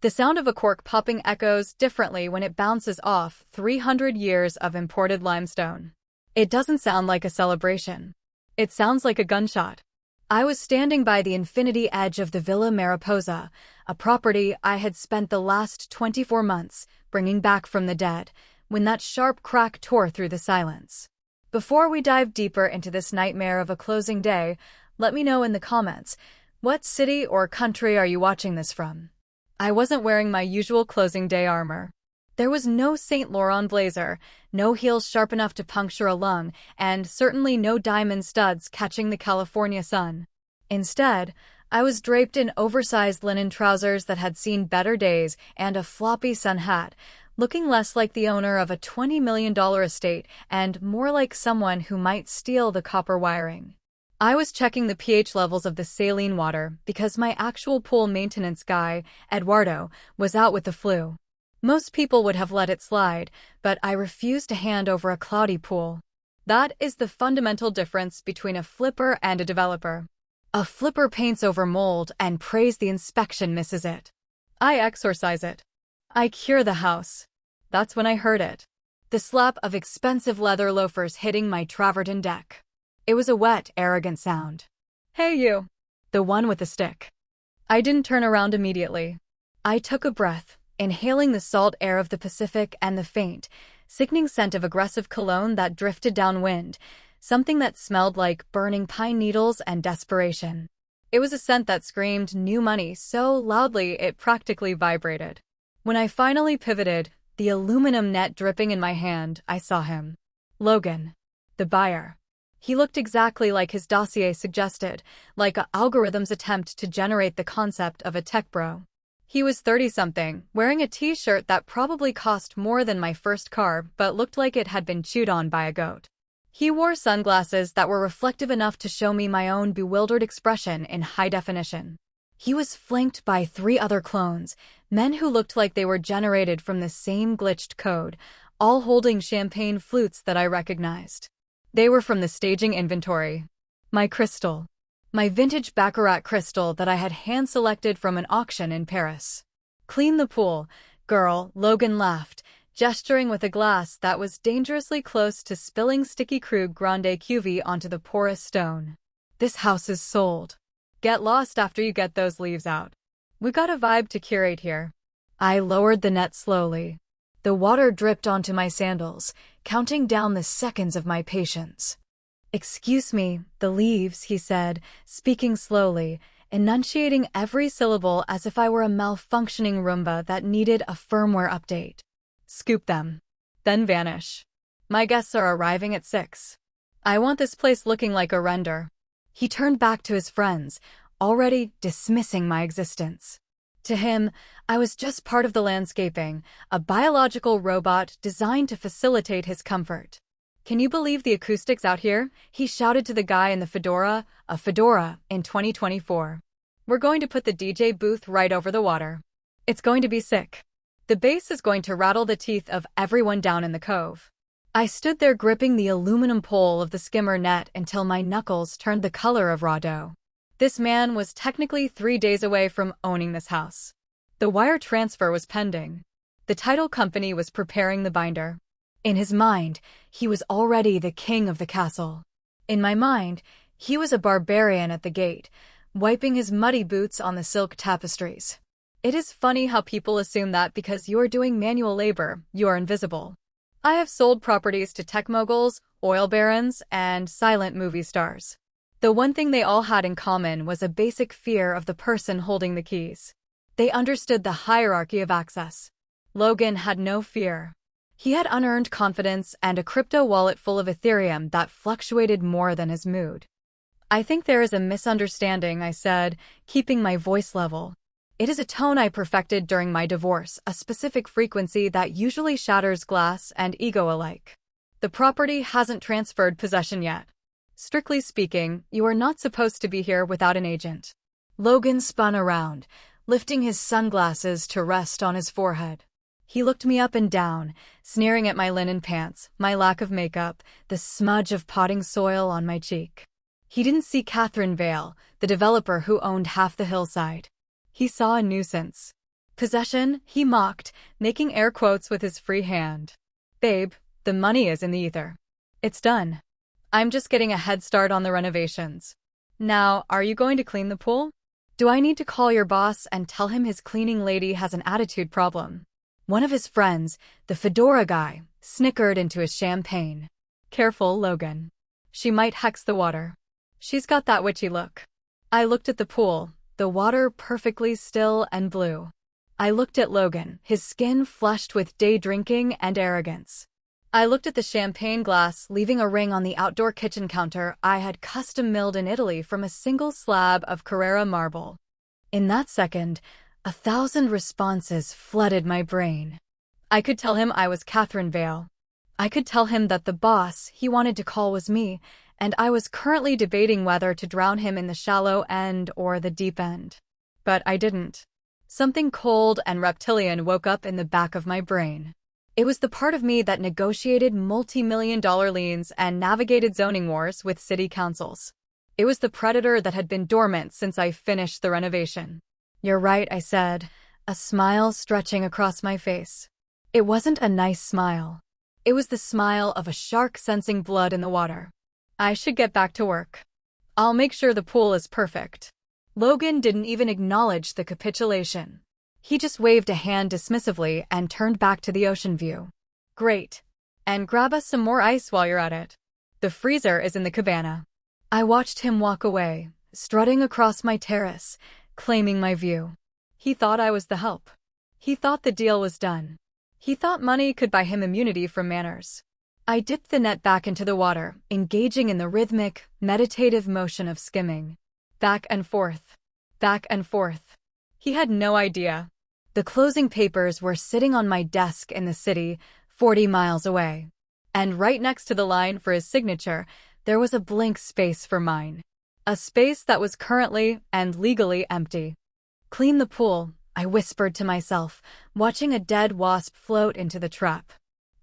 The sound of a cork popping echoes differently when it bounces off 300 years of imported limestone. It doesn't sound like a celebration. It sounds like a gunshot. I was standing by the infinity edge of the Villa Mariposa, a property I had spent the last 24 months bringing back from the dead, when that sharp crack tore through the silence. Before we dive deeper into this nightmare of a closing day, let me know in the comments, what city or country are you watching this from? I wasn't wearing my usual closing day armor. There was no Saint Laurent blazer, no heels sharp enough to puncture a lung, and certainly no diamond studs catching the California sun. Instead, I was draped in oversized linen trousers that had seen better days and a floppy sun hat, looking less like the owner of a $20 million estate and more like someone who might steal the copper wiring. I was checking the pH levels of the saline water because my actual pool maintenance guy, Eduardo, was out with the flu. Most people would have let it slide, but I refused to hand over a cloudy pool. That is the fundamental difference between a flipper and a developer. A flipper paints over mold and prays the inspection misses it. I exorcise it. I cure the house. That's when I heard it. The slap of expensive leather loafers hitting my travertine deck. It was a wet, arrogant sound. "Hey you!" The one with the stick. I didn't turn around immediately. I took a breath, inhaling the salt air of the Pacific and the faint, sickening scent of aggressive cologne that drifted downwind, something that smelled like burning pine needles and desperation. It was a scent that screamed new money so loudly it practically vibrated. When I finally pivoted, the aluminum net dripping in my hand, I saw him. Logan. The buyer. He looked exactly like his dossier suggested, like an algorithm's attempt to generate the concept of a tech bro. He was 30-something, wearing a t-shirt that probably cost more than my first car but looked like it had been chewed on by a goat. He wore sunglasses that were reflective enough to show me my own bewildered expression in high definition. He was flanked by 3 other clones, men who looked like they were generated from the same glitched code, all holding champagne flutes that I recognized. They were from the staging inventory. My crystal. My vintage Baccarat crystal that I had hand-selected from an auction in Paris. "Clean the pool, girl," Logan laughed, gesturing with a glass that was dangerously close to spilling sticky Krug Grande Cuvée onto the porous stone. "This house is sold. Get lost after you get those leaves out. We got a vibe to curate here." I lowered the net slowly. The water dripped onto my sandals, counting down the seconds of my patience. "Excuse me, the leaves," he said, speaking slowly, enunciating every syllable as if I were a malfunctioning Roomba that needed a firmware update. "Scoop them. Then vanish. My guests are arriving at 6. I want this place looking like a render." He turned back to his friends, already dismissing my existence. To him, I was just part of the landscaping, a biological robot designed to facilitate his comfort. "Can you believe the acoustics out here?" he shouted to the guy in the fedora, a fedora in 2024. "We're going to put the DJ booth right over the water. It's going to be sick. The bass is going to rattle the teeth of everyone down in the cove." I stood there gripping the aluminum pole of the skimmer net until my knuckles turned the color of raw dough. This man was technically 3 days away from owning this house. The wire transfer was pending. The title company was preparing the binder. In his mind, he was already the king of the castle. In my mind, he was a barbarian at the gate, wiping his muddy boots on the silk tapestries. It is funny how people assume that because you are doing manual labor, you are invisible. I have sold properties to tech moguls, oil barons, and silent movie stars. The one thing they all had in common was a basic fear of the person holding the keys. They understood the hierarchy of access. Logan had no fear. He had unearned confidence and a crypto wallet full of Ethereum that fluctuated more than his mood. "I think there is a misunderstanding," I said, keeping my voice level. It is a tone I perfected during my divorce, a specific frequency that usually shatters glass and ego alike. "The property hasn't transferred possession yet. Strictly speaking, you are not supposed to be here without an agent." Logan spun around, lifting his sunglasses to rest on his forehead. He looked me up and down, sneering at my linen pants, my lack of makeup, the smudge of potting soil on my cheek. He didn't see Catherine Vale, the developer who owned half the hillside. He saw a nuisance. Possession, he mocked, making air quotes with his free hand. Babe, the money is in the ether. It's done. I'm just getting a head start on the renovations. Now, are you going to clean the pool? Do I need to call your boss and tell him his cleaning lady has an attitude problem? One of his friends, the fedora guy, snickered into his champagne. Careful, Logan. She might hex the water. She's got that witchy look. I looked at the pool, the water perfectly still and blue. I looked at Logan, his skin flushed with day drinking and arrogance. I looked at the champagne glass, leaving a ring on the outdoor kitchen counter I had custom milled in Italy from a single slab of Carrara marble. In that second, 1,000 responses flooded my brain. I could tell him I was Catherine Vale. I could tell him that the boss he wanted to call was me, and I was currently debating whether to drown him in the shallow end or the deep end. But I didn't. Something cold and reptilian woke up in the back of my brain. It was the part of me that negotiated multi-million-dollar liens and navigated zoning wars with city councils. It was the predator that had been dormant since I finished the renovation. You're right, I said, a smile stretching across my face. It wasn't a nice smile. It was the smile of a shark sensing blood in the water. I should get back to work. I'll make sure the pool is perfect. Logan didn't even acknowledge the capitulation. He just waved a hand dismissively and turned back to the ocean view. Great. And grab us some more ice while you're at it. The freezer is in the cabana. I watched him walk away, strutting across my terrace, claiming my view. He thought I was the help. He thought the deal was done. He thought money could buy him immunity from manners. I dipped the net back into the water, engaging in the rhythmic, meditative motion of skimming. Back and forth. Back and forth. He had no idea. The closing papers were sitting on my desk in the city, 40 miles away. And right next to the line for his signature, there was a blank space for mine. A space that was currently and legally empty. Clean the pool, I whispered to myself, watching a dead wasp float into the trap.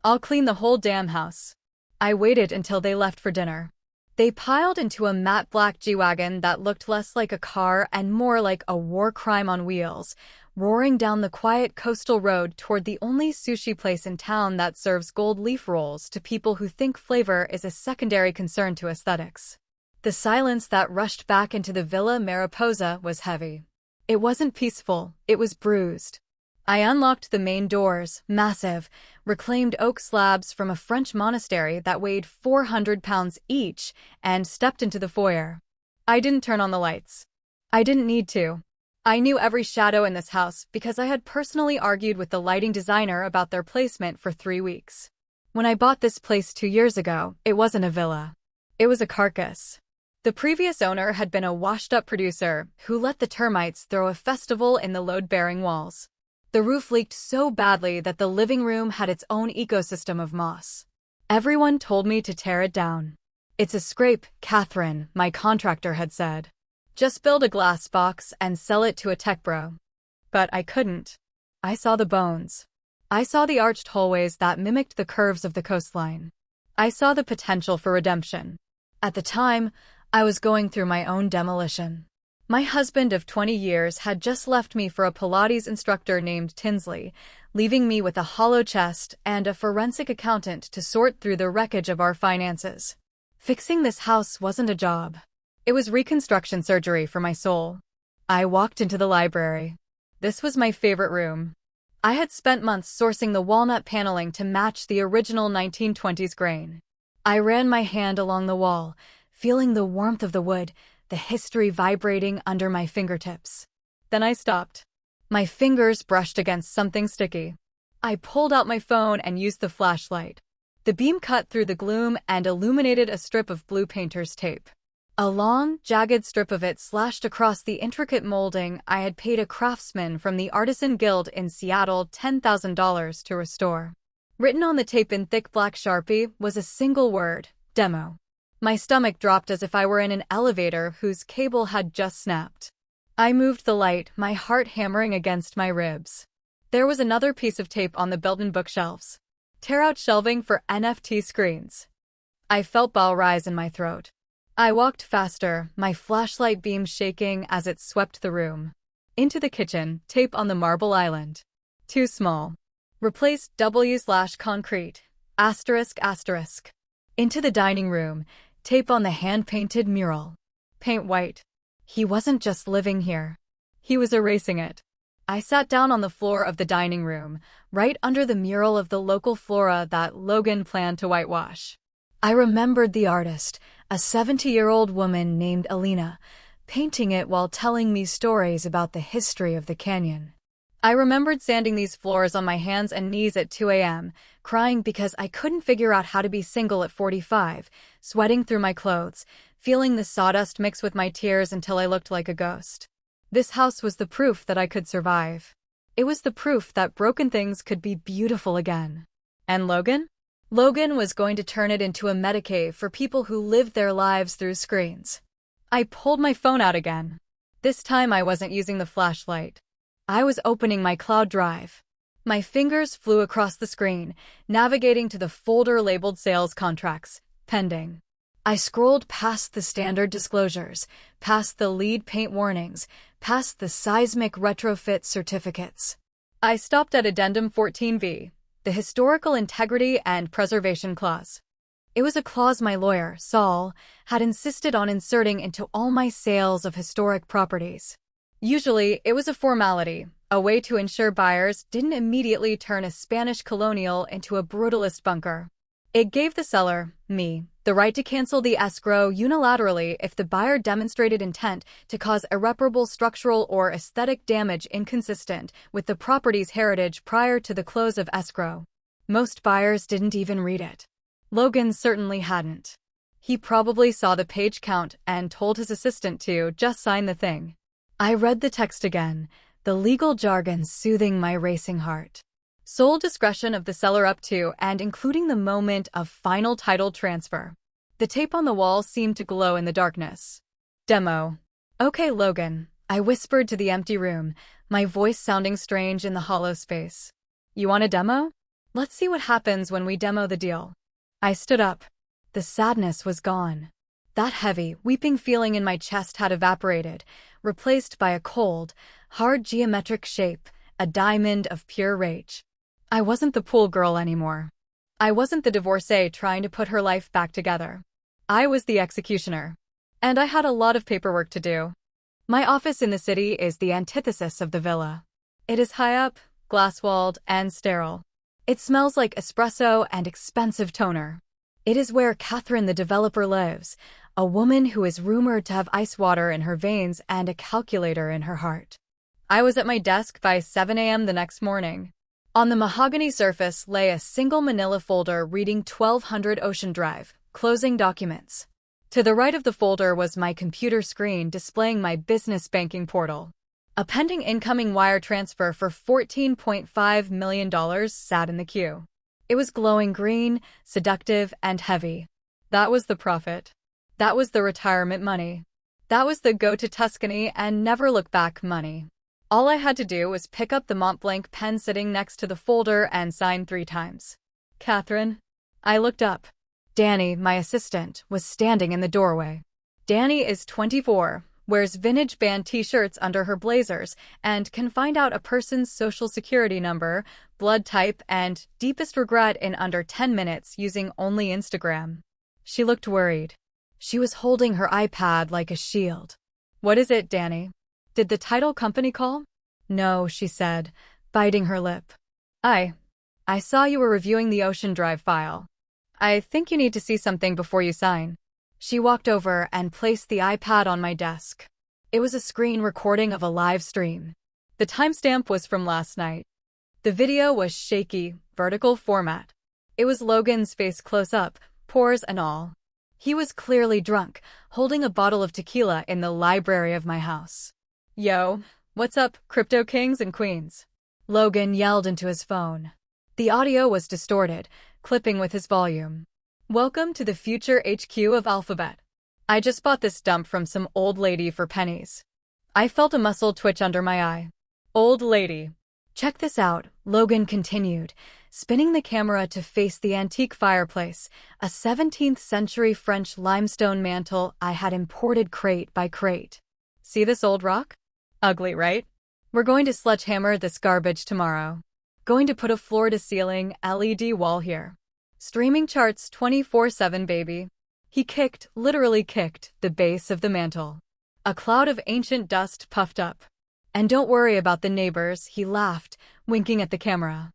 I'll clean the whole damn house. I waited until they left for dinner. They piled into a matte black G-Wagon that looked less like a car and more like a war crime on wheels, roaring down the quiet coastal road toward the only sushi place in town that serves gold leaf rolls to people who think flavor is a secondary concern to aesthetics. The silence that rushed back into the Villa Mariposa was heavy. It wasn't peaceful, it was bruised. I unlocked the main doors, massive, reclaimed oak slabs from a French monastery that weighed 400 pounds each, and stepped into the foyer. I didn't turn on the lights. I didn't need to. I knew every shadow in this house because I had personally argued with the lighting designer about their placement for 3 weeks. When I bought this place 2 years ago, it wasn't a villa. It was a carcass. The previous owner had been a washed-up producer who let the termites throw a festival in the load-bearing walls. The roof leaked so badly that the living room had its own ecosystem of moss. Everyone told me to tear it down. It's a scrape, Catherine, my contractor had said. Just build a glass box and sell it to a tech bro. But I couldn't. I saw the bones. I saw the arched hallways that mimicked the curves of the coastline. I saw the potential for redemption. At the time, I was going through my own demolition. My husband of 20 years had just left me for a Pilates instructor named Tinsley, leaving me with a hollow chest and a forensic accountant to sort through the wreckage of our finances. Fixing this house wasn't a job. It was reconstruction surgery for my soul. I walked into the library. This was my favorite room. I had spent months sourcing the walnut paneling to match the original 1920s grain. I ran my hand along the wall, feeling the warmth of the wood, the history vibrating under my fingertips. Then I stopped. My fingers brushed against something sticky. I pulled out my phone and used the flashlight. The beam cut through the gloom and illuminated a strip of blue painter's tape. A long, jagged strip of it slashed across the intricate molding I had paid a craftsman from the Artisan Guild in Seattle $10,000 to restore. Written on the tape in thick black Sharpie was a single word, demo. My stomach dropped as if I were in an elevator whose cable had just snapped. I moved the light, my heart hammering against my ribs. There was another piece of tape on the built-in bookshelves. Tear out shelving for NFT screens. I felt bile rise in my throat. I walked faster, my flashlight beam shaking as it swept the room. Into the kitchen, tape on the marble island. Too small. Replace W/concrete. Asterisk asterisk. Into the dining room, tape on the hand-painted mural. Paint white. He wasn't just living here. He was erasing it. I sat down on the floor of the dining room, right under the mural of the local flora that Logan planned to whitewash. I remembered the artist, a 70-year-old woman named Alina, painting it while telling me stories about the history of the canyon. I remembered sanding these floors on my hands and knees at 2 a.m., crying because I couldn't figure out how to be single at 45, sweating through my clothes, feeling the sawdust mix with my tears until I looked like a ghost. This house was the proof that I could survive. It was the proof that broken things could be beautiful again. And Logan? Logan was going to turn it into a Medicaid for people who lived their lives through screens. I pulled my phone out again. This time I wasn't using the flashlight. I was opening my cloud drive. My fingers flew across the screen, navigating to the folder labeled sales contracts, pending. I scrolled past the standard disclosures, past the lead paint warnings, past the seismic retrofit certificates. I stopped at Addendum 14V, the Historical Integrity and Preservation Clause. It was a clause my lawyer, Saul, had insisted on inserting into all my sales of historic properties. Usually, it was a formality, a way to ensure buyers didn't immediately turn a Spanish colonial into a brutalist bunker. It gave the seller, me, the right to cancel the escrow unilaterally if the buyer demonstrated intent to cause irreparable structural or aesthetic damage inconsistent with the property's heritage prior to the close of escrow. Most buyers didn't even read it. Logan certainly hadn't. He probably saw the page count and told his assistant to just sign the thing. I read the text again, the legal jargon soothing my racing heart. Sole discretion of the seller up to and including the moment of final title transfer. The tape on the wall seemed to glow in the darkness. Demo. Okay, Logan, I whispered to the empty room, my voice sounding strange in the hollow space. You want a demo? Let's see what happens when we demo the deal. I stood up. The sadness was gone. That heavy, weeping feeling in my chest had evaporated, replaced by a cold, hard geometric shape, a diamond of pure rage. I wasn't the pool girl anymore. I wasn't the divorcee trying to put her life back together. I was the executioner. And I had a lot of paperwork to do. My office in the city is the antithesis of the villa. It is high up, glass-walled, and sterile. It smells like espresso and expensive toner. It is where Catherine the developer lives, a woman who is rumored to have ice water in her veins and a calculator in her heart. I was at my desk by 7 a.m. the next morning. On the mahogany surface lay a single manila folder reading 1200 Ocean Drive, closing documents. To the right of the folder was my computer screen displaying my business banking portal. A pending incoming wire transfer for $14.5 million sat in the queue. It was glowing green, seductive, and heavy. That was the profit. That was the retirement money. That was the go to Tuscany and never look back money. All I had to do was pick up the Mont Blanc pen sitting next to the folder and sign 3 times. Catherine? I looked up. Danny, my assistant, was standing in the doorway. Danny is 24, wears vintage band t-shirts under her blazers, and can find out a person's social security number, blood type, and deepest regret in under 10 minutes using only Instagram. She looked worried. She was holding her iPad like a shield. What is it, Danny? Did the title company call? No, she said, biting her lip. I saw you were reviewing the Ocean Drive file. I think you need to see something before you sign. She walked over and placed the iPad on my desk. It was a screen recording of a live stream. The timestamp was from last night. The video was shaky, vertical format. It was Logan's face close up, pores and all. He was clearly drunk, holding a bottle of tequila in the library of my house. Yo, what's up, crypto kings and queens? Logan yelled into his phone. The audio was distorted, clipping with his volume. Welcome to the future HQ of Alphabet. I just bought this dump from some old lady for pennies. I felt a muscle twitch under my eye. Old lady. Check this out, Logan continued, spinning the camera to face the antique fireplace, a 17th century French limestone mantel I had imported crate by crate. See this old rock? Ugly, right? We're going to sledgehammer this garbage tomorrow. Going to put a floor-to-ceiling LED wall here. Streaming charts 24/7, baby. He kicked, literally kicked, the base of the mantle. A cloud of ancient dust puffed up. And don't worry about the neighbors, he laughed, winking at the camera.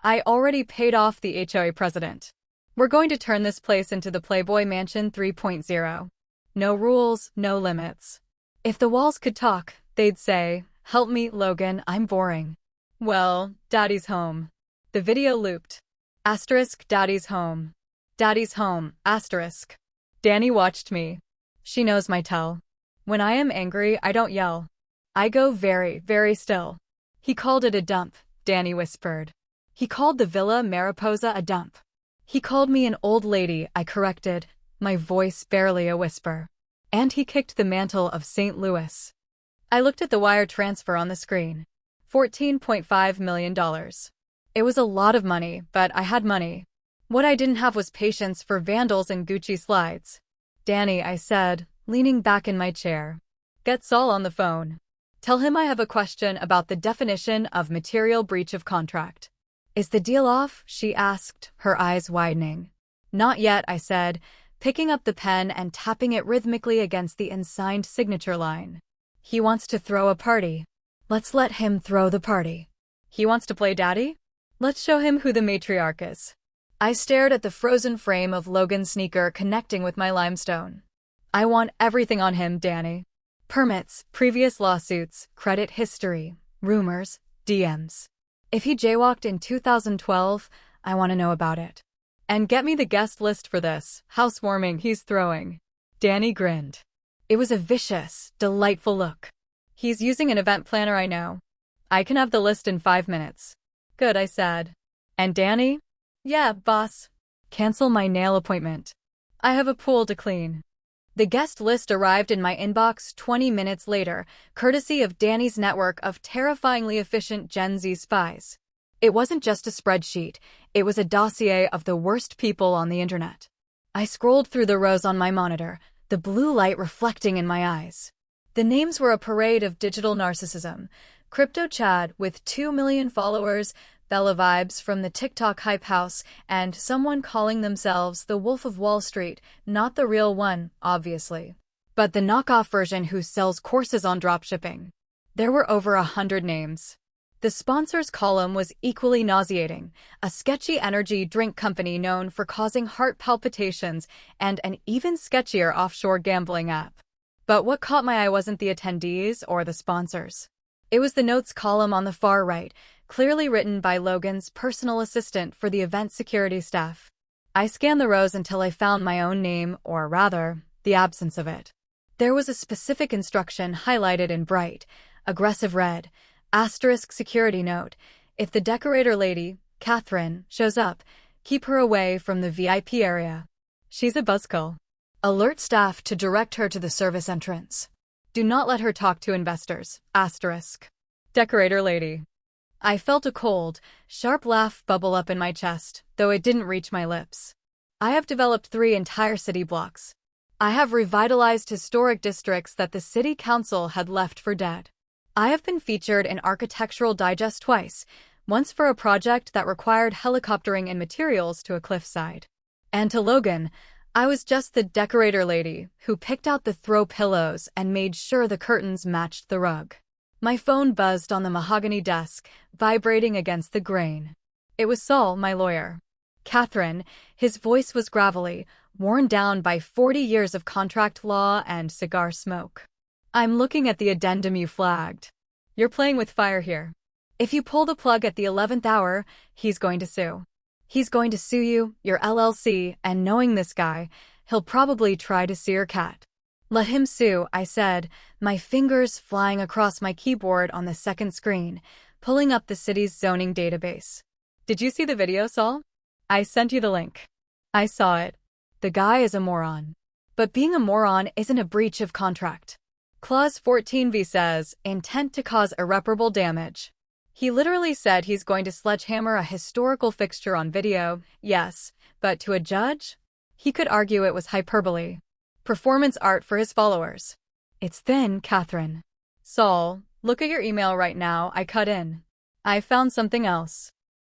I already paid off the HOA president. We're going to turn this place into the Playboy Mansion 3.0. No rules, no limits. If the walls could talk, they'd say, "Help me, Logan, I'm boring." Well, Daddy's home. The video looped. Asterisk, Daddy's home. Daddy's home, asterisk. Danny watched me. She knows my tell. When I am angry, I don't yell. I go very, very still. He called it a dump, Danny whispered. He called the Villa Mariposa a dump. He called me an old lady, I corrected, my voice barely a whisper. And he kicked the mantle of St. Louis. I looked at the wire transfer on the screen. $14.5 million. It was a lot of money, but I had money. What I didn't have was patience for vandals and Gucci slides. Danny, I said, leaning back in my chair. Get Saul on the phone. Tell him I have a question about the definition of material breach of contract. Is the deal off? She asked, her eyes widening. Not yet, I said, picking up the pen and tapping it rhythmically against the unsigned signature line. He wants to throw a party. Let's let him throw the party. He wants to play daddy? Let's show him who the matriarch is. I stared at the frozen frame of Logan's sneaker connecting with my limestone. I want everything on him, Danny. Permits, previous lawsuits, credit history, rumors, DMs. If he jaywalked in 2012, I want to know about it. And get me the guest list for this housewarming he's throwing. Danny grinned. It was a vicious, delightful look. He's using an event planner, I know. I can have the list in 5 minutes. Good, I said. And Danny? Yeah, boss. Cancel my nail appointment. I have a pool to clean. The guest list arrived in my inbox 20 minutes later, courtesy of Danny's network of terrifyingly efficient Gen Z spies. It wasn't just a spreadsheet, it was a dossier of the worst people on the internet. I scrolled through the rows on my monitor, the blue light reflecting in my eyes. The names were a parade of digital narcissism. Crypto Chad with 2 million followers, Bella Vibes from the TikTok hype house, and someone calling themselves the Wolf of Wall Street, not the real one, obviously, but the knockoff version who sells courses on dropshipping. There were over 100 names. The sponsors column was equally nauseating, a sketchy energy drink company known for causing heart palpitations and an even sketchier offshore gambling app. But what caught my eye wasn't the attendees or the sponsors. It was the notes column on the far right, clearly written by Logan's personal assistant for the event security staff. I scanned the rows until I found my own name, or rather, the absence of it. There was a specific instruction highlighted in bright, aggressive red, asterisk security note. If the decorator lady, Catherine, shows up, keep her away from the VIP area. She's a buzzkill. Alert staff to direct her to the service entrance. Do not let her talk to investors, asterisk. Decorator lady. I felt a cold, sharp laugh bubble up in my chest, though it didn't reach my lips. I have developed 3 entire city blocks. I have revitalized historic districts that the city council had left for dead. I have been featured in Architectural Digest twice, once for a project that required helicoptering and materials to a cliffside. And to Logan, I was just the decorator lady who picked out the throw pillows and made sure the curtains matched the rug. My phone buzzed on the mahogany desk, vibrating against the grain. It was Saul, my lawyer. Catherine, his voice was gravelly, worn down by 40 years of contract law and cigar smoke. I'm looking at the addendum you flagged. You're playing with fire here. If you pull the plug at the 11th hour, he's going to sue. He's going to sue you, your LLC, and knowing this guy, he'll probably try to sue your cat. Let him sue, I said, my fingers flying across my keyboard on the second screen, pulling up the city's zoning database. Did you see the video, Saul? I sent you the link. I saw it. The guy is a moron. But being a moron isn't a breach of contract. Clause 14b says, intent to cause irreparable damage. He literally said he's going to sledgehammer a historical fixture on video, yes, but to a judge? He could argue it was hyperbole. Performance art for his followers. It's thin, Catherine. Saul, Look at your email right now, I cut in. I found something else.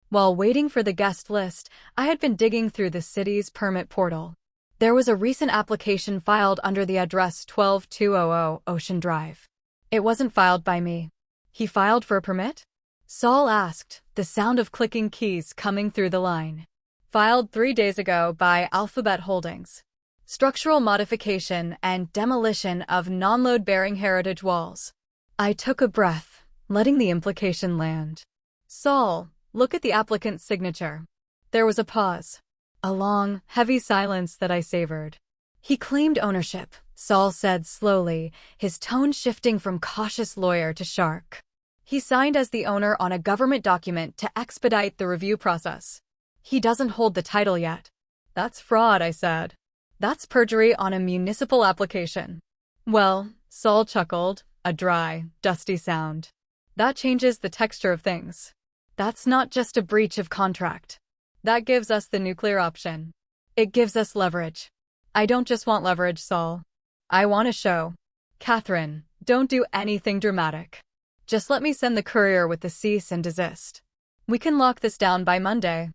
While waiting for the guest list, I had been digging through the city's permit portal. There was a recent application filed under the address 12200 Ocean Drive. It wasn't filed by me. He filed for a permit? Saul asked, the sound of clicking keys coming through the line. Filed 3 days ago by Alphabet Holdings. Structural modification and demolition of non-load-bearing heritage walls. I took a breath, letting the implication land. Saul, look at the applicant's signature. There was a pause. A long, heavy silence that I savored. He claimed ownership, Saul said slowly, his tone shifting from cautious lawyer to shark. He signed as the owner on a government document to expedite the review process. He doesn't hold the title yet. That's fraud, I said. That's perjury on a municipal application. Well, Saul chuckled, a dry, dusty sound. That changes the texture of things. That's not just a breach of contract. That gives us the nuclear option. It gives us leverage. I don't just want leverage, Saul. I want a show. Catherine, don't do anything dramatic. Just let me send the courier with the cease and desist. We can lock this down by Monday.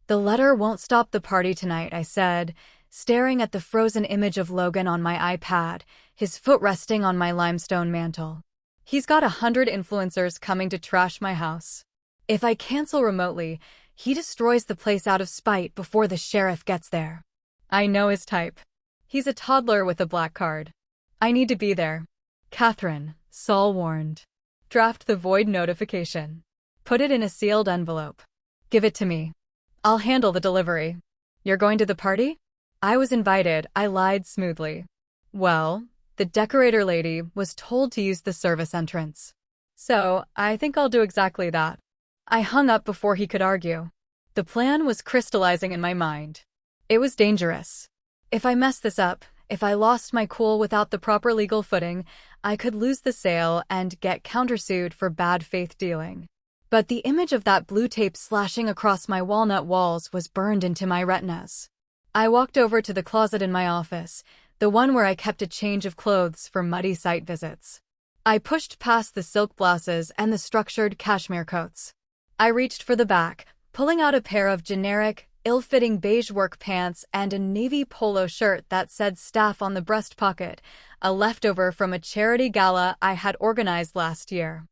The letter won't stop the party tonight, I said, staring at the frozen image of Logan on my iPad, his foot resting on my limestone mantle. He's got 100 influencers coming to trash my house. If I cancel remotely, he destroys the place out of spite before the sheriff gets there. I know his type. He's a toddler with a black card. I need to be there. Catherine, Saul warned. Draft the void notification. Put it in a sealed envelope. Give it to me. I'll handle the delivery. You're going to the party? I was invited, I lied smoothly. Well, the decorator lady was told to use the service entrance. So, I think I'll do exactly that. I hung up before he could argue. The plan was crystallizing in my mind. It was dangerous. If I messed this up, if I lost my cool without the proper legal footing, I could lose the sale and get countersued for bad faith dealing. But the image of that blue tape slashing across my walnut walls was burned into my retinas. I walked over to the closet in my office, the one where I kept a change of clothes for muddy site visits. I pushed past the silk blouses and the structured cashmere coats. I reached for the back, pulling out a pair of generic, ill-fitting beige work pants and a navy polo shirt that said staff on the breast pocket, a leftover from a charity gala I had organized last year.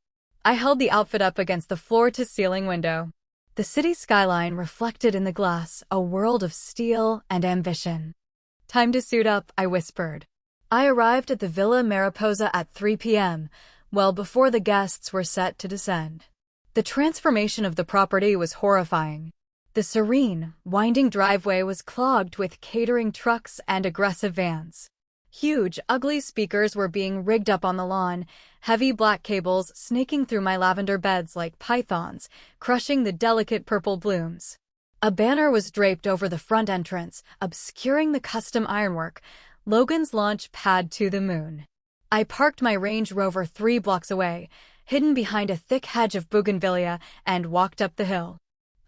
I held the outfit up against the floor-to-ceiling window. The city skyline reflected in the glass, a world of steel and ambition. Time to suit up, I whispered. I arrived at the Villa Mariposa at 3 p.m., well before the guests were set to descend. The transformation of the property was horrifying. The serene, winding driveway was clogged with catering trucks and aggressive vans. Huge, ugly speakers were being rigged up on the lawn, heavy black cables snaking through my lavender beds like pythons, crushing the delicate purple blooms. A banner was draped over the front entrance, obscuring the custom ironwork, Logan's launch pad to the moon. I parked my Range Rover 3 blocks away, hidden behind a thick hedge of bougainvillea, and walked up the hill.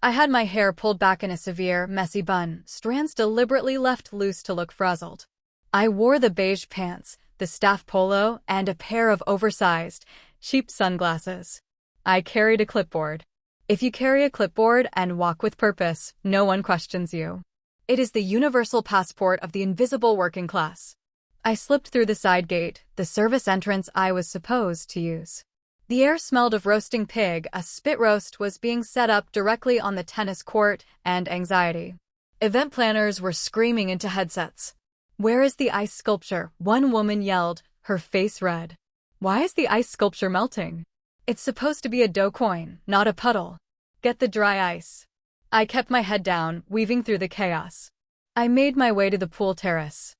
I had my hair pulled back in a severe, messy bun, strands deliberately left loose to look frazzled. I wore the beige pants, the staff polo, and a pair of oversized, cheap sunglasses. I carried a clipboard. If you carry a clipboard and walk with purpose, no one questions you. It is the universal passport of the invisible working class. I slipped through the side gate, the service entrance I was supposed to use. The air smelled of roasting pig, a spit roast was being set up directly on the tennis court, and anxiety. Event planners were screaming into headsets. "Where is the ice sculpture?" one woman yelled, her face red. "Why is the ice sculpture melting? It's supposed to be a dough coin, not a puddle. Get the dry ice." I kept my head down, weaving through the chaos. I made my way to the pool terrace.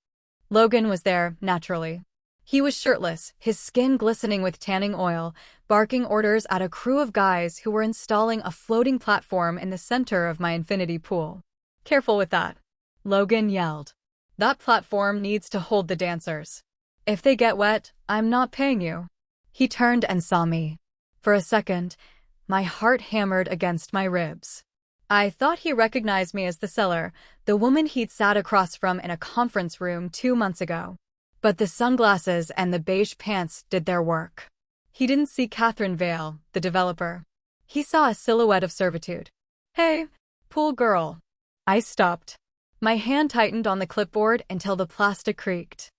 Logan was there, naturally. He was shirtless, his skin glistening with tanning oil, barking orders at a crew of guys who were installing a floating platform in the center of my infinity pool. "Careful with that," Logan yelled. "That platform needs to hold the dancers. If they get wet, I'm not paying you." He turned and saw me. For a second, my heart hammered against my ribs. I thought he recognized me as the seller, the woman he'd sat across from in a conference room 2 months ago. But the sunglasses and the beige pants did their work. He didn't see Catherine Vale, the developer. He saw a silhouette of servitude. Hey, pool girl. I stopped. My hand tightened on the clipboard until the plastic creaked.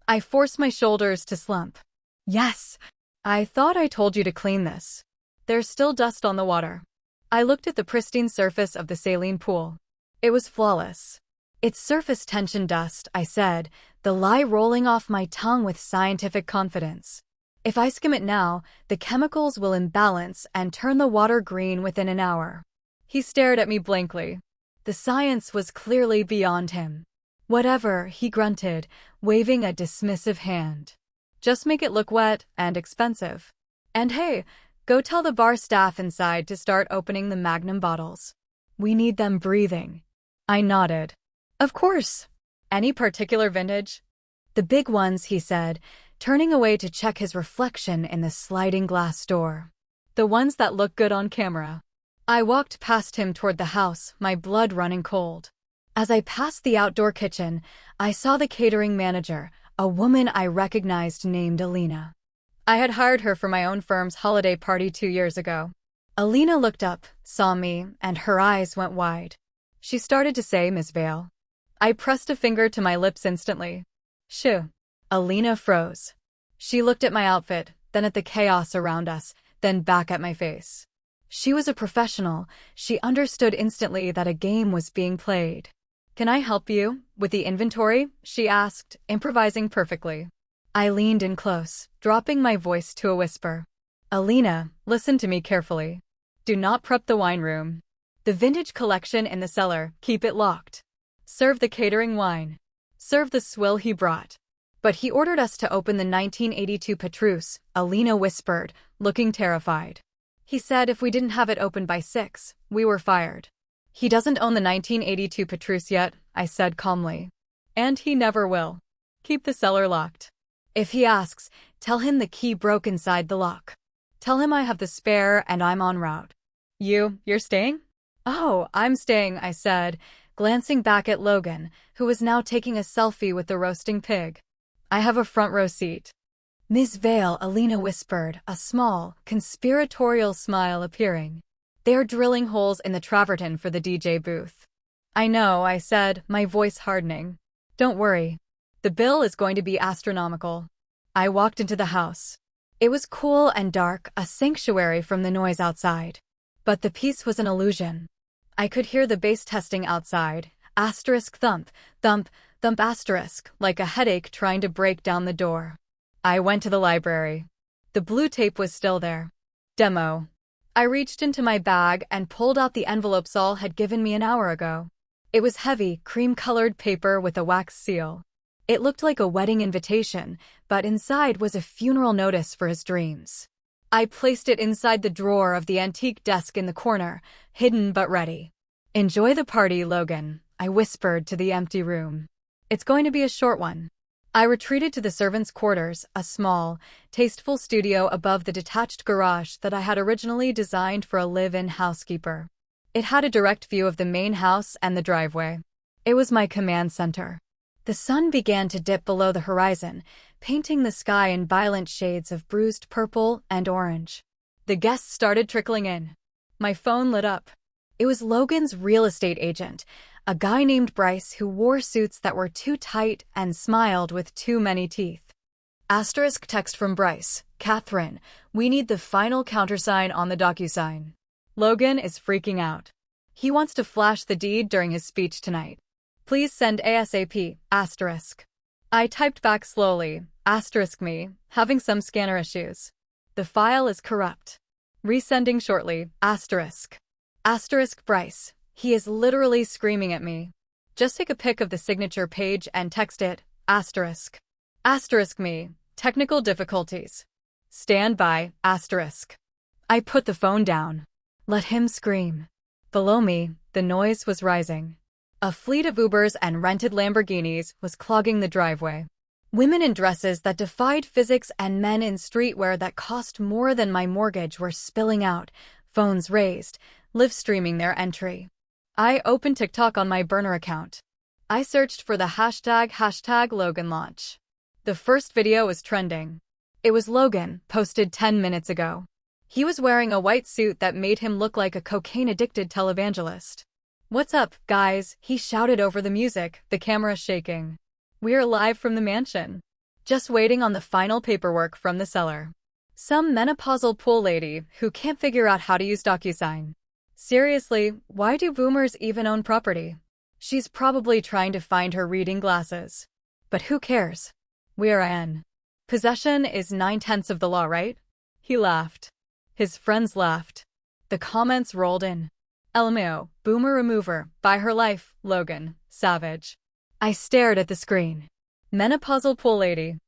I forced my shoulders to slump. Yes. I thought I told you to clean this. There's still dust on the water. I looked at the pristine surface of the saline pool. It was flawless. It's surface tension dust, I said, the lie rolling off my tongue with scientific confidence. If I skim it now, the chemicals will imbalance and turn the water green within an hour. He stared at me blankly. The science was clearly beyond him. Whatever, he grunted, waving a dismissive hand. Just make it look wet and expensive. And hey, go tell the bar staff inside to start opening the Magnum bottles. We need them breathing. I nodded. Of course. Any particular vintage? The big ones, he said, turning away to check his reflection in the sliding glass door. The ones that look good on camera. I walked past him toward the house, my blood running cold. As I passed the outdoor kitchen, I saw the catering manager, a woman I recognized named Alina. I had hired her for my own firm's holiday party 2 years ago. Alina looked up, saw me, and her eyes went wide. She started to say, Miss Vale. I pressed a finger to my lips instantly. Shoo. Alina froze. She looked at my outfit, then at the chaos around us, then back at my face. She was a professional. She understood instantly that a game was being played. Can I help you with the inventory? She asked, improvising perfectly. I leaned in close, dropping my voice to a whisper. Alina, listen to me carefully. Do not prep the wine room. The vintage collection in the cellar, keep it locked. Serve the catering wine. Serve the swill he brought. But he ordered us to open the 1982 Petrus, Alina whispered, looking terrified. He said if we didn't have it open by 6, we were fired. He doesn't own the 1982 Petrus yet, I said calmly. And he never will. Keep the cellar locked. If he asks, tell him the key broke inside the lock. Tell him I have the spare and I'm en route. You're staying? Oh, I'm staying, I said, glancing back at Logan, who was now taking a selfie with the roasting pig. I have a front row seat. Ms. Vale, Alina whispered, a small, conspiratorial smile appearing. They are drilling holes in the travertin for the DJ booth. I know, I said, my voice hardening. Don't worry. The bill is going to be astronomical. I walked into the house. It was cool and dark, a sanctuary from the noise outside. But the peace was an illusion. I could hear the bass testing outside, asterisk thump, thump, thump asterisk, like a headache trying to break down the door. I went to the library. The blue tape was still there. Demo. I reached into my bag and pulled out the envelope Saul had given me an hour ago. It was heavy, cream-colored paper with a wax seal. It looked like a wedding invitation, but inside was a funeral notice for his dreams. I placed it inside the drawer of the antique desk in the corner, hidden but ready. Enjoy the party, Logan, I whispered to the empty room. It's going to be a short one. I retreated to the servants' quarters, a small, tasteful studio above the detached garage that I had originally designed for a live-in housekeeper. It had a direct view of the main house and the driveway. It was my command center. The sun began to dip below the horizon, painting the sky in violent shades of bruised purple and orange. The guests started trickling in. My phone lit up. It was Logan's real estate agent, a guy named Bryce who wore suits that were too tight and smiled with too many teeth. Asterisk text from Bryce. Catherine, we need the final countersign on the DocuSign. Logan is freaking out. He wants to flash the deed during his speech tonight. Please send ASAP, asterisk. I typed back slowly, asterisk me, having some scanner issues. The file is corrupt. Resending shortly, asterisk. Asterisk Bryce. He is literally screaming at me. Just take a pic of the signature page and text it, asterisk. Asterisk me, technical difficulties. Stand by, asterisk. I put the phone down. Let him scream. Below me, the noise was rising. A fleet of Ubers and rented Lamborghinis was clogging the driveway. Women in dresses that defied physics and men in streetwear that cost more than my mortgage were spilling out, phones raised, live streaming their entry. I opened TikTok on my burner account. I searched for the hashtag Logan launch. The first video was trending. It was Logan, posted 10 minutes ago. He was wearing a white suit that made him look like a cocaine-addicted televangelist. "What's up, guys?" he shouted over the music, the camera shaking. "We're live from the mansion. Just waiting on the final paperwork from the seller. Some menopausal pool lady who can't figure out how to use DocuSign. Seriously, why do boomers even own property? She's probably trying to find her reading glasses. But who cares? We're in. Possession is 9/10 of the law, right?" He laughed. His friends laughed. The comments rolled in. LMAO, boomer remover, buy her life, Logan, savage. I stared at the screen. Menopausal pool lady.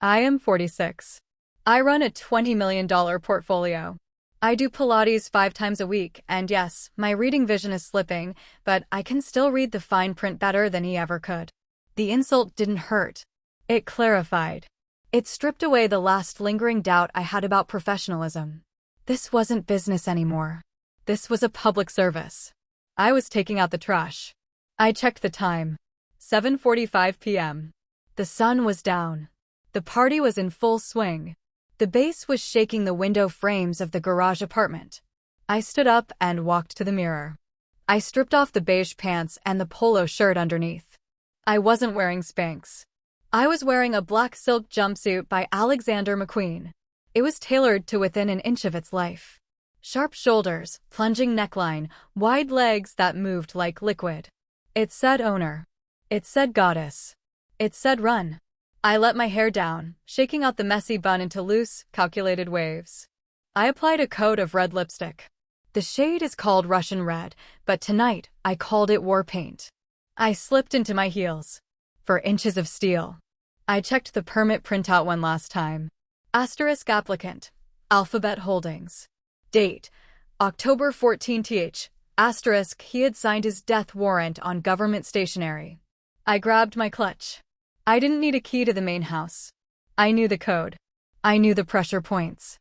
I am 46. I run a $20 million portfolio. I do Pilates 5 times a week, and yes, my reading vision is slipping, but I can still read the fine print better than he ever could. The insult didn't hurt. It clarified. It stripped away the last lingering doubt I had about professionalism. This wasn't business anymore. This was a public service. I was taking out the trash. I checked the time. 7:45 p.m. The sun was down. The party was in full swing. The bass was shaking the window frames of the garage apartment. I stood up and walked to the mirror. I stripped off the beige pants and the polo shirt underneath. I wasn't wearing Spanx. I was wearing a black silk jumpsuit by Alexander McQueen. It was tailored to within an inch of its life. Sharp shoulders, plunging neckline, wide legs that moved like liquid. It said owner. It said goddess. It said run. I let my hair down, shaking out the messy bun into loose, calculated waves. I applied a coat of red lipstick. The shade is called Russian red, but tonight I called it war paint. I slipped into my heels. For inches of steel. I checked the permit printout one last time. Asterisk applicant. Alphabet Holdings. Date. October 14th. Asterisk he had signed his death warrant on government stationery. I grabbed my clutch. I didn't need a key to the main house. I knew the code. I knew the pressure points.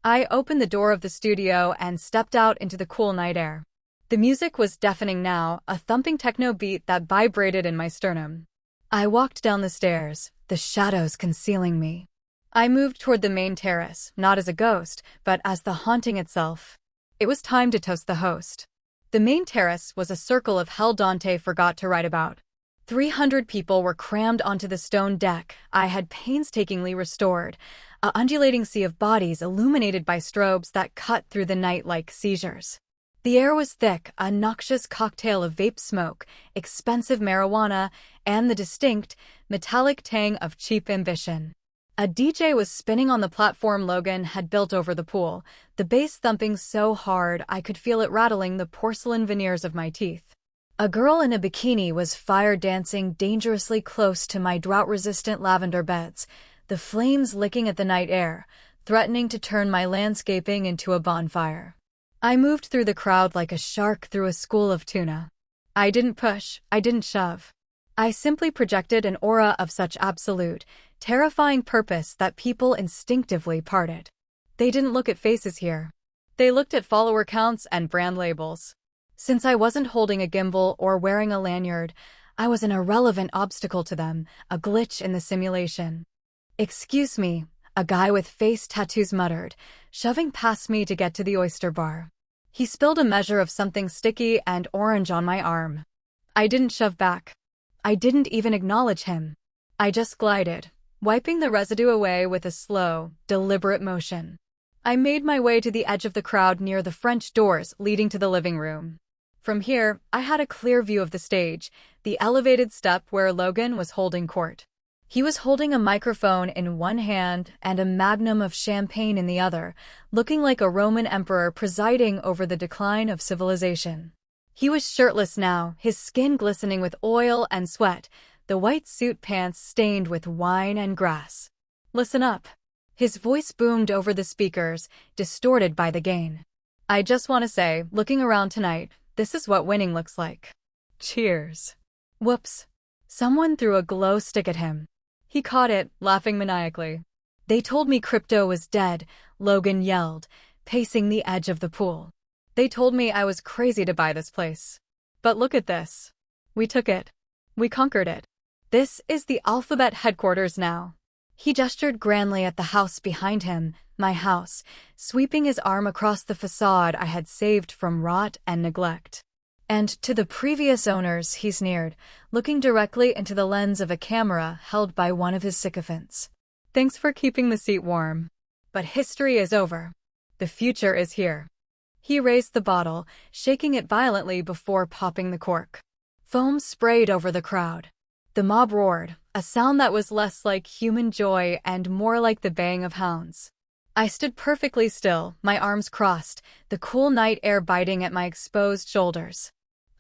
I opened the door of the studio and stepped out into the cool night air. The music was deafening now, a thumping techno beat that vibrated in my sternum. I walked down the stairs, the shadows concealing me. I moved toward the main terrace, not as a ghost, but as the haunting itself. It was time to toast the host. The main terrace was a circle of hell Dante forgot to write about. 300 people were crammed onto the stone deck I had painstakingly restored, a undulating sea of bodies illuminated by strobes that cut through the night like seizures. The air was thick, a noxious cocktail of vape smoke, expensive marijuana, and the distinct, metallic tang of cheap ambition. A DJ was spinning on the platform Logan had built over the pool, the bass thumping so hard I could feel it rattling the porcelain veneers of my teeth. A girl in a bikini was fire dancing dangerously close to my drought-resistant lavender beds, the flames licking at the night air, threatening to turn my landscaping into a bonfire. I moved through the crowd like a shark through a school of tuna. I didn't push, I didn't shove. I simply projected an aura of such absolute, terrifying purpose that people instinctively parted. They didn't look at faces here. They looked at follower counts and brand labels. Since I wasn't holding a gimbal or wearing a lanyard, I was an irrelevant obstacle to them, a glitch in the simulation. "Excuse me," a guy with face tattoos muttered, shoving past me to get to the oyster bar. He spilled a measure of something sticky and orange on my arm. I didn't shove back. I didn't even acknowledge him. I just glided, wiping the residue away with a slow, deliberate motion. I made my way to the edge of the crowd near the French doors leading to the living room. From here, I had a clear view of the stage, the elevated step where Logan was holding court. He was holding a microphone in one hand and a magnum of champagne in the other, looking like a Roman emperor presiding over the decline of civilization. He was shirtless now, his skin glistening with oil and sweat, the white suit pants stained with wine and grass. "Listen up." His voice boomed over the speakers, distorted by the gain. "I just want to say, looking around tonight, this is what winning looks like. Cheers." Whoops. Someone threw a glow stick at him. He caught it, laughing maniacally. "They told me crypto was dead," Logan yelled, pacing the edge of the pool. "They told me I was crazy to buy this place. But look at this. We took it. We conquered it. This is the Alphabet headquarters now." He gestured grandly at the house behind him, my house, sweeping his arm across the facade I had saved from rot and neglect. And to the previous owners, he sneered, looking directly into the lens of a camera held by one of his sycophants. Thanks for keeping the seat warm. But history is over. The future is here. He raised the bottle, shaking it violently before popping the cork. Foam sprayed over the crowd. The mob roared, a sound that was less like human joy and more like the baying of hounds. I stood perfectly still, my arms crossed, the cool night air biting at my exposed shoulders.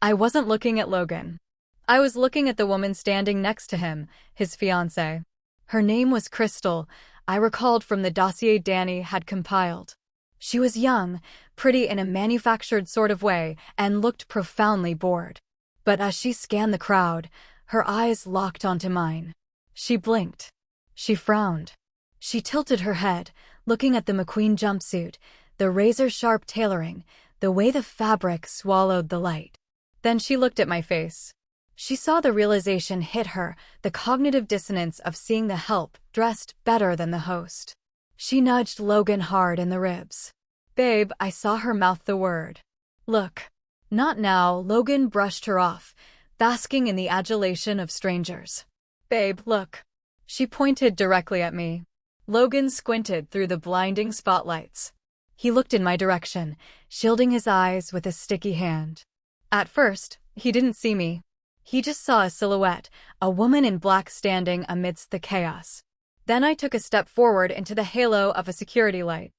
I wasn't looking at Logan. I was looking at the woman standing next to him, his fiancée. Her name was Crystal, I recalled from the dossier Danny had compiled. She was young, pretty in a manufactured sort of way, and looked profoundly bored. But as she scanned the crowd, her eyes locked onto mine. She blinked. She frowned. She tilted her head, looking at the McQueen jumpsuit, the razor-sharp tailoring, the way the fabric swallowed the light. Then she looked at my face. She saw the realization hit her, the cognitive dissonance of seeing the help dressed better than the host. She nudged Logan hard in the ribs. Babe, I saw her mouth the word. Look. Not now, Logan brushed her off, basking in the adulation of strangers. Babe, look. She pointed directly at me. Logan squinted through the blinding spotlights. He looked in my direction, shielding his eyes with a sticky hand. At first, he didn't see me. He just saw a silhouette, a woman in black standing amidst the chaos. Then I took a step forward into the halo of a security light.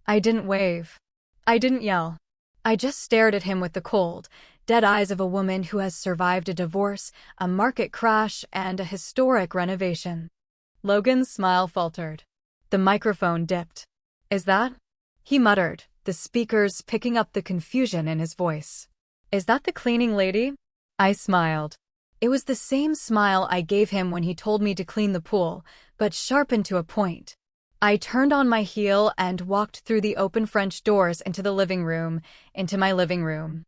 I didn't wave. I didn't yell. I just stared at him with the cold, dead eyes of a woman who has survived a divorce, a market crash, and a historic renovation. Logan's smile faltered. The microphone dipped. Is that? He muttered, the speakers picking up the confusion in his voice. Is that the cleaning lady? I smiled. It was the same smile I gave him when he told me to clean the pool, but sharpened to a point. I turned on my heel and walked through the open French doors into the living room, into my living room.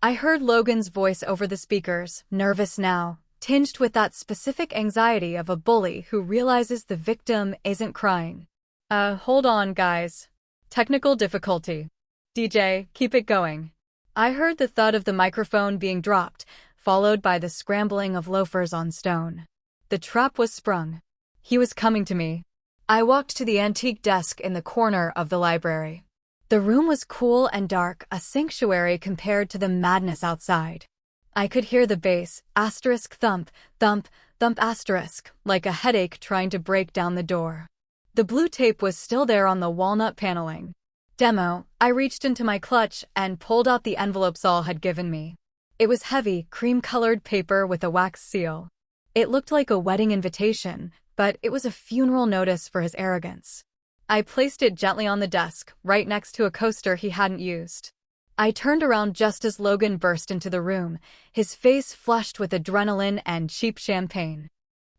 I heard Logan's voice over the speakers, nervous now, tinged with that specific anxiety of a bully who realizes the victim isn't crying. Hold on, guys. Technical difficulty. DJ, keep it going. I heard the thud of the microphone being dropped, followed by the scrambling of loafers on stone. The trap was sprung. He was coming to me. I walked to the antique desk in the corner of the library. The room was cool and dark, a sanctuary compared to the madness outside. I could hear the bass, asterisk thump, thump, thump asterisk, like a headache trying to break down the door. The blue tape was still there on the walnut paneling. Demo, I reached into my clutch and pulled out the envelope Saul had given me. It was heavy, cream-colored paper with a wax seal. It looked like a wedding invitation, but it was a funeral notice for his arrogance. I placed it gently on the desk, right next to a coaster he hadn't used. I turned around just as Logan burst into the room, his face flushed with adrenaline and cheap champagne.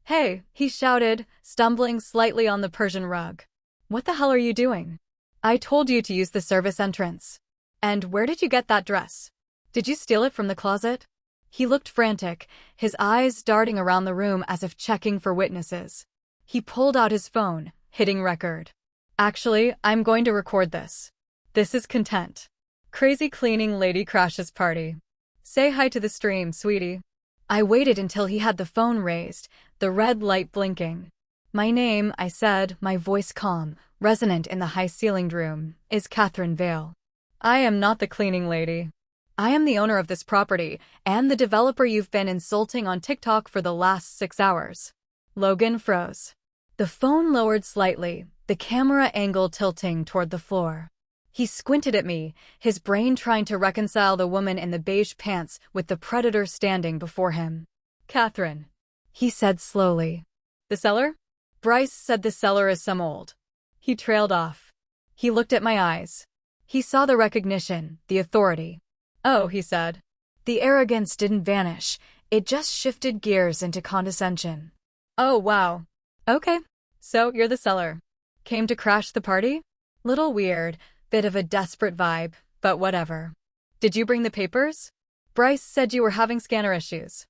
Hey, he shouted, stumbling slightly on the Persian rug. What the hell are you doing? I told you to use the service entrance. And where did you get that dress? Did you steal it from the closet? He looked frantic, his eyes darting around the room as if checking for witnesses. He pulled out his phone, hitting record. Actually, I'm going to record this. This is content. Crazy cleaning lady crashes party. Say hi to the stream, sweetie. I waited until he had the phone raised, the red light blinking. My name, I said, my voice calm, resonant in the high-ceilinged room, is Catherine Vale. I am not the cleaning lady. I am the owner of this property, and the developer you've been insulting on TikTok for the last 6 hours. Logan froze. The phone lowered slightly, the camera angle tilting toward the floor. He squinted at me, his brain trying to reconcile the woman in the beige pants with the predator standing before him. Catherine, he said slowly. The seller? Bryce said the seller is some old. He trailed off. He looked at my eyes. He saw the recognition, the authority. Oh, he said. The arrogance didn't vanish, it just shifted gears into condescension. Oh, wow. Okay. So, you're the seller. Came to crash the party? Little weird, bit of a desperate vibe, but whatever. Did you bring the papers? Bryce said you were having scanner issues.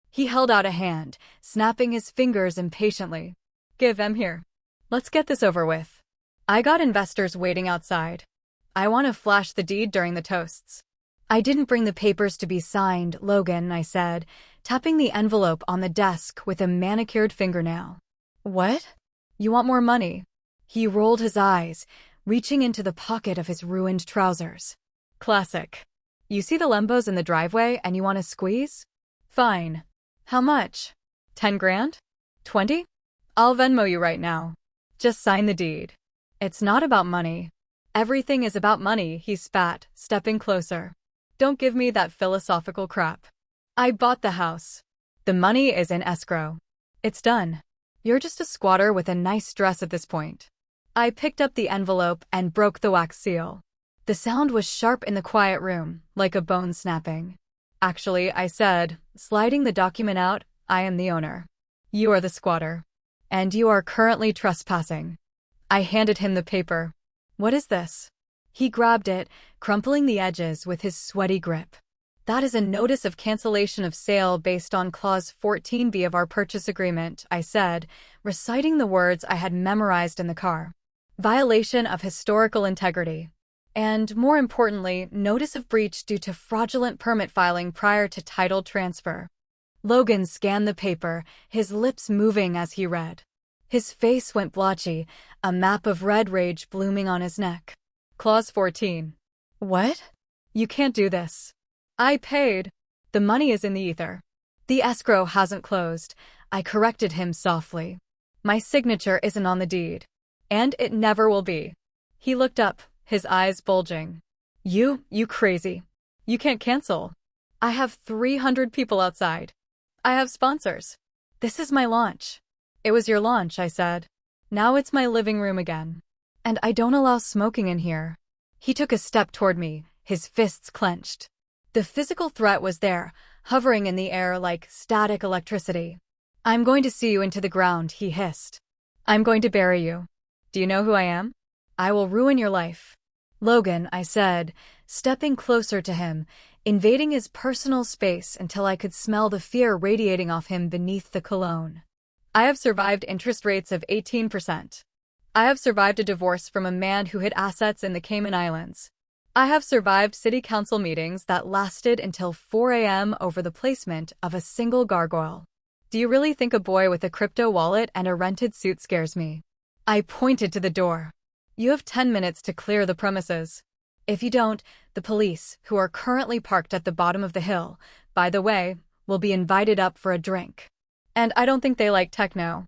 He held out a hand, snapping his fingers impatiently. Give them here. Let's get this over with. I got investors waiting outside. I want to flash the deed during the toasts. I didn't bring the papers to be signed, Logan, I said, tapping the envelope on the desk with a manicured fingernail. What? You want more money? He rolled his eyes, reaching into the pocket of his ruined trousers. Classic. You see the Lembos in the driveway and you want to squeeze? Fine. How much? 10 grand? 20? I'll Venmo you right now. Just sign the deed. It's not about money. Everything is about money, he spat, stepping closer. Don't give me that philosophical crap. I bought the house. The money is in escrow. It's done. You're just a squatter with a nice dress at this point. I picked up the envelope and broke the wax seal. The sound was sharp in the quiet room, like a bone snapping. Actually, I said, sliding the document out, I am the owner. You are the squatter. And you are currently trespassing. I handed him the paper. What is this? He grabbed it, crumpling the edges with his sweaty grip. That is a notice of cancellation of sale based on Clause 14B of our purchase agreement, I said, reciting the words I had memorized in the car. Violation of historical integrity. And, more importantly, notice of breach due to fraudulent permit filing prior to title transfer. Logan scanned the paper, his lips moving as he read. His face went blotchy, a map of red rage blooming on his neck. Clause 14. What? You can't do this. I paid. The money is in the ether. The escrow hasn't closed. I corrected him softly. My signature isn't on the deed. And it never will be. He looked up, his eyes bulging. You crazy. You can't cancel. I have 300 people outside. I have sponsors. This is my launch. It was your launch, I said. Now it's my living room again. And I don't allow smoking in here. He took a step toward me, his fists clenched. The physical threat was there, hovering in the air like static electricity. I'm going to see you into the ground, he hissed. I'm going to bury you. Do you know who I am? I will ruin your life. Logan, I said, stepping closer to him, invading his personal space until I could smell the fear radiating off him beneath the cologne. I have survived interest rates of 18%. I have survived a divorce from a man who hid assets in the Cayman Islands. I have survived city council meetings that lasted until 4 a.m. over the placement of a single gargoyle. Do you really think a boy with a crypto wallet and a rented suit scares me? I pointed to the door. You have 10 minutes to clear the premises. If you don't, the police, who are currently parked at the bottom of the hill, by the way, will be invited up for a drink. And I don't think they like techno.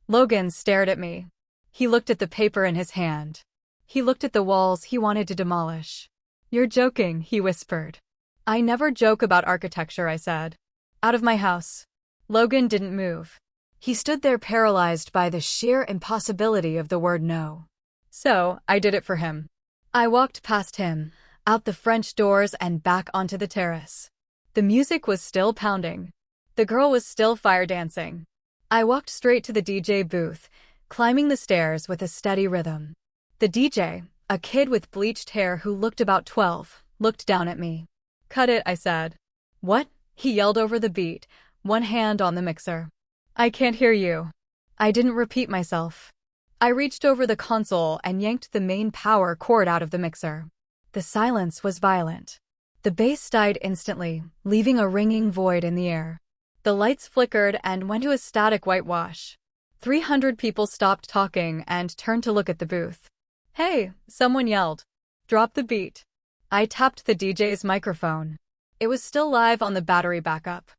Logan stared at me. He looked at the paper in his hand. He looked at the walls he wanted to demolish. You're joking, he whispered. I never joke about architecture, I said. Out of my house. Logan didn't move. He stood there paralyzed by the sheer impossibility of the word no. So, I did it for him. I walked past him, out the French doors and back onto the terrace. The music was still pounding. The girl was still fire dancing. I walked straight to the DJ booth, climbing the stairs with a steady rhythm. The DJ, a kid with bleached hair who looked about 12, looked down at me. Cut it, I said. What? He yelled over the beat, one hand on the mixer. I can't hear you. I didn't repeat myself. I reached over the console and yanked the main power cord out of the mixer. The silence was violent. The bass died instantly, leaving a ringing void in the air. The lights flickered and went to a static whitewash. 300 people stopped talking and turned to look at the booth. Hey, someone yelled. Drop the beat. I tapped the DJ's microphone. It was still live on the battery backup.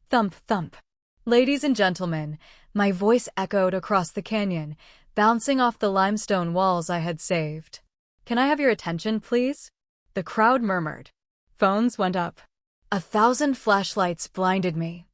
Thump, thump. Ladies and gentlemen, my voice echoed across the canyon, bouncing off the limestone walls I had saved. Can I have your attention, please? The crowd murmured. Phones went up. 1,000 flashlights blinded me.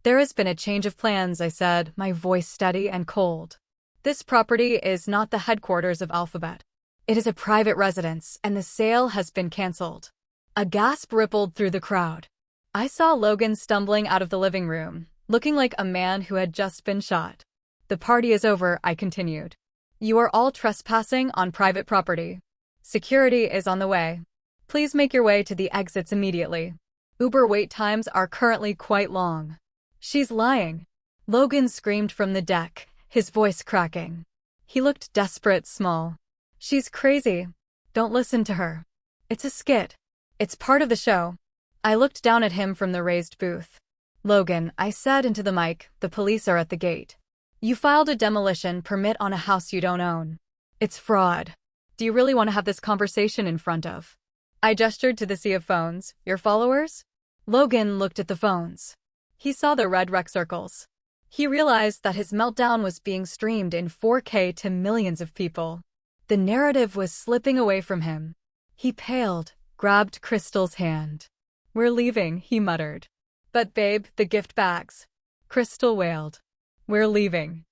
There has been a change of plans, I said, my voice steady and cold. This property is not the headquarters of Alphabet. It is a private residence, and the sale has been canceled. A gasp rippled through the crowd. I saw Logan stumbling out of the living room, looking like a man who had just been shot. The party is over, I continued. You are all trespassing on private property. Security is on the way. Please make your way to the exits immediately. Uber wait times are currently quite long. She's lying. Logan screamed from the deck, his voice cracking. He looked desperate, small. She's crazy. Don't listen to her. It's a skit. It's part of the show. I looked down at him from the raised booth. Logan, I said into the mic, the police are at the gate. You filed a demolition permit on a house you don't own. It's fraud. Do you really want to have this conversation in front of? I gestured to the sea of phones. Your followers? Logan looked at the phones. He saw the red rec circles. He realized that his meltdown was being streamed in 4K to millions of people. The narrative was slipping away from him. He paled, grabbed Crystal's hand. We're leaving, he muttered. But babe, the gift bags. Crystal wailed. We're leaving.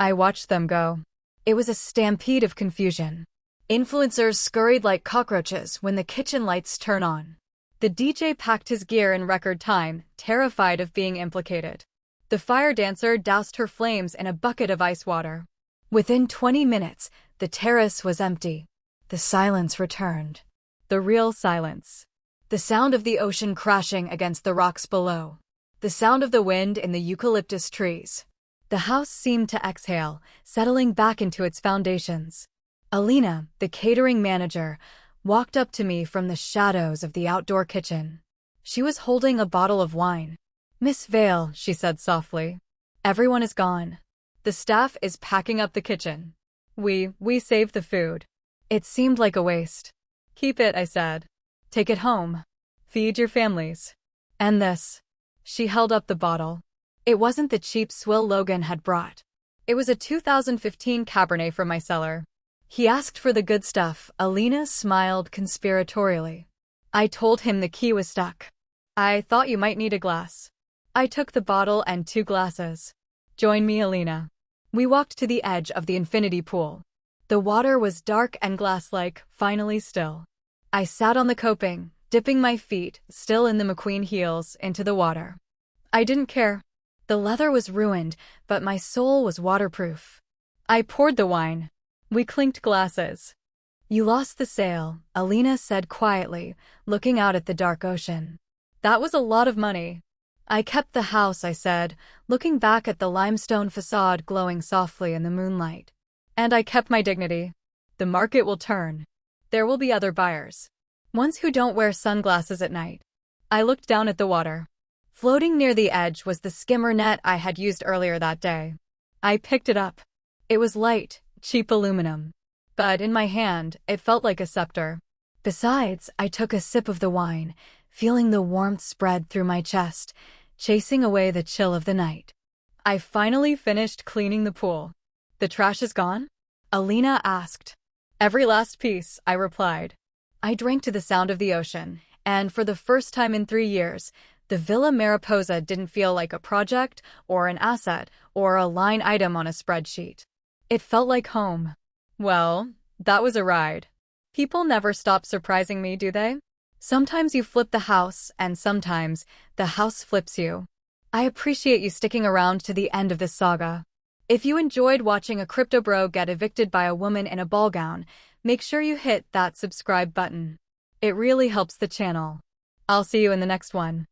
I watched them go. It was a stampede of confusion. Influencers scurried like cockroaches when the kitchen lights turn on. The DJ packed his gear in record time, terrified of being implicated. The fire dancer doused her flames in a bucket of ice water. Within 20 minutes, the terrace was empty. The silence returned. The real silence. The sound of the ocean crashing against the rocks below. The sound of the wind in the eucalyptus trees. The house seemed to exhale, settling back into its foundations. Alina, the catering manager, walked up to me from the shadows of the outdoor kitchen. She was holding a bottle of wine. Miss Vale, she said softly. Everyone is gone. The staff is packing up the kitchen. We saved the food. It seemed like a waste. Keep it, I said. Take it home. Feed your families. And this. She held up the bottle. It wasn't the cheap swill Logan had brought. It was a 2015 Cabernet from my cellar. He asked for the good stuff. Alina smiled conspiratorially. I told him the key was stuck. I thought you might need a glass. I took the bottle and 2 glasses. Join me, Alina. We walked to the edge of the infinity pool. The water was dark and glass-like, finally still. I sat on the coping, dipping my feet, still in the McQueen heels, into the water. I didn't care. The leather was ruined, but my soul was waterproof. I poured the wine. We clinked glasses. You lost the sail, Alina said quietly, looking out at the dark ocean. That was a lot of money. I kept the house, I said, looking back at the limestone facade glowing softly in the moonlight. And I kept my dignity. The market will turn. There will be other buyers. Ones who don't wear sunglasses at night. I looked down at the water. Floating near the edge was the skimmer net I had used earlier that day. I picked it up. It was light, cheap aluminum. But in my hand, it felt like a scepter. Besides, I took a sip of the wine, feeling the warmth spread through my chest, chasing away the chill of the night. I finally finished cleaning the pool. The trash is gone? Alina asked. Every last piece, I replied. I drank to the sound of the ocean, and for the first time in 3 years, the Villa Mariposa didn't feel like a project or an asset or a line item on a spreadsheet. It felt like home. Well, that was a ride. People never stop surprising me, do they? Sometimes you flip the house, and sometimes the house flips you. I appreciate you sticking around to the end of this saga. If you enjoyed watching a crypto bro get evicted by a woman in a ball gown, make sure you hit that subscribe button. It really helps the channel. I'll see you in the next one.